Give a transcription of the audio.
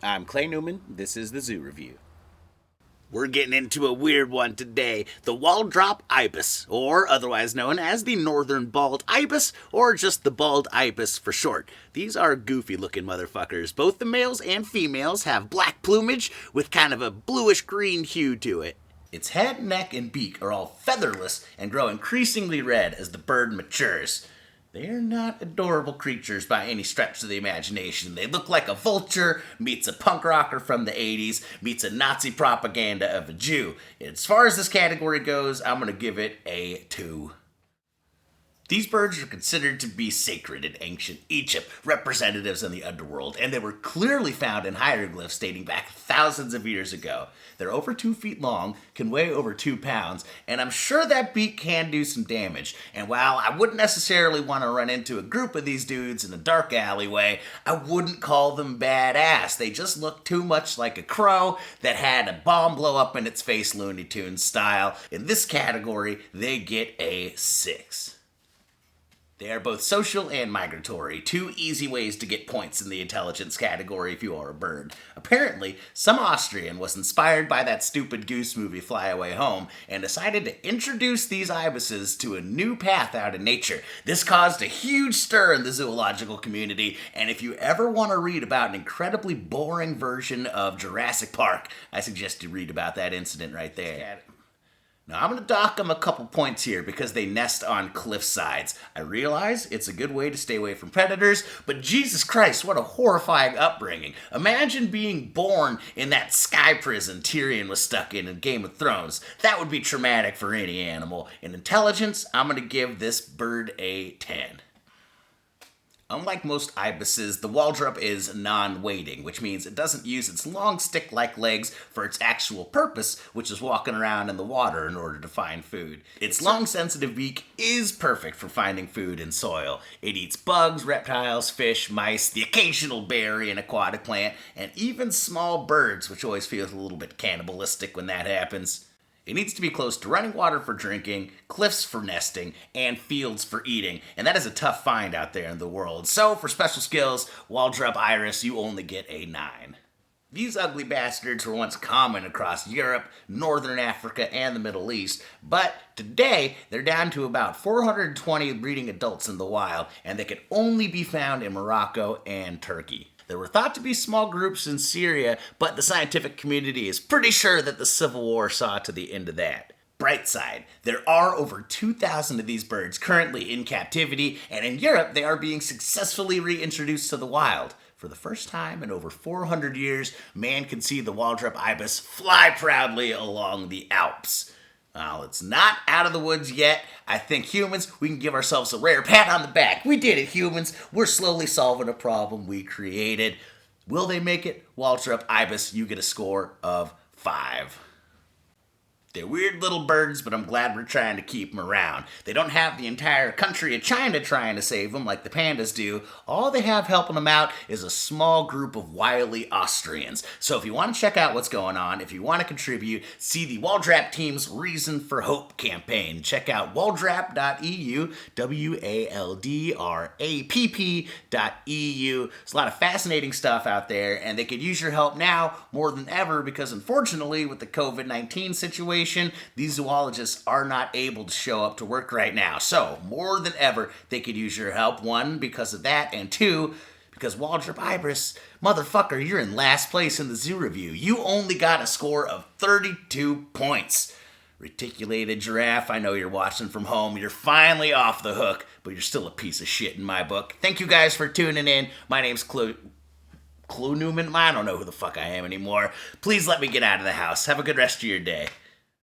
I'm Clay Newman. This is the Zoo Review. We're getting into a weird one today. The Waldrapp Ibis, or otherwise known as the Northern Bald Ibis, or just the Bald Ibis for short. These are goofy looking motherfuckers. Both the males and females have black plumage with kind of a bluish green hue to it. Its head, neck, and beak are all featherless and grow increasingly red as the bird matures. They are not adorable creatures by any stretch of the imagination. They look like a vulture meets a punk rocker from the 80s meets a Nazi propaganda of a Jew. As far as this category goes, I'm going to give it a 2. These birds are considered to be sacred in ancient Egypt, representatives in the underworld, and they were clearly found in hieroglyphs dating back thousands of years ago. They're over 2 feet long, can weigh over 2 pounds, and I'm sure that beak can do some damage. And while I wouldn't necessarily want to run into a group of these dudes in a dark alleyway, I wouldn't call them badass. They just look too much like a crow that had a bomb blow up in its face, Looney Tunes style. In this category, they get a 6. They are both social and migratory, 2 easy ways to get points in the intelligence category if you are a bird. Apparently, some Austrian was inspired by that stupid goose movie Fly Away Home and decided to introduce these ibises to a new path out in nature. This caused a huge stir in the zoological community, and if you ever want to read about an incredibly boring version of Jurassic Park, I suggest you read about that incident right there. Now, I'm going to dock them a couple points here because they nest on cliff sides. I realize it's a good way to stay away from predators, but Jesus Christ, what a horrifying upbringing. Imagine being born in that sky prison Tyrion was stuck in Game of Thrones. That would be traumatic for any animal. In intelligence, I'm going to give this bird a 10. Unlike most ibises, the Waldrapp is non-wading, which means it doesn't use its long stick-like legs for its actual purpose, which is walking around in the water in order to find food. Its long, sensitive beak is perfect for finding food in soil. It eats bugs, reptiles, fish, mice, the occasional berry, an aquatic plant, and even small birds, which always feels a little bit cannibalistic when that happens. It needs to be close to running water for drinking, cliffs for nesting, and fields for eating, and that is a tough find out there in the world. So, for special skills, Waldrapp Ibis, you only get a 9. These ugly bastards were once common across Europe, Northern Africa, and the Middle East, but today they're down to about 420 breeding adults in the wild, and they can only be found in Morocco and Turkey. There were thought to be small groups in Syria, but the scientific community is pretty sure that the Civil War saw to the end of that. Bright side, there are over 2,000 of these birds currently in captivity, and in Europe they are being successfully reintroduced to the wild. For the first time in over 400 years, man can see the Waldrapp Ibis fly proudly along the Alps. Well, it's not out of the woods yet. I think humans, we can give ourselves a rare pat on the back. We did it, humans. We're slowly solving a problem we created. Will they make it? Waldrapp Ibis, you get a score of 5. They're weird little birds, but I'm glad we're trying to keep them around. They don't have the entire country of China trying to save them like the pandas do. All they have helping them out is a small group of wily Austrians. So if you want to check out what's going on, if you want to contribute, see the Waldrapp team's Reason for Hope campaign. Check out waldrapp.eu, waldrapp.eu. There's a lot of fascinating stuff out there, and they could use your help now more than ever because unfortunately with the COVID-19 situation, these zoologists are not able to show up to work right now. So, more than ever, they could use your help. 1, because of that, and 2, because Waldrapp Ibis, motherfucker, you're in last place in the Zoo Review. You only got a score of 32 points. Reticulated giraffe, I know you're watching from home. You're finally off the hook, but you're still a piece of shit in my book. Thank you guys for tuning in. My name's Clay Newman. I don't know who the fuck I am anymore. Please let me get out of the house. Have a good rest of your day.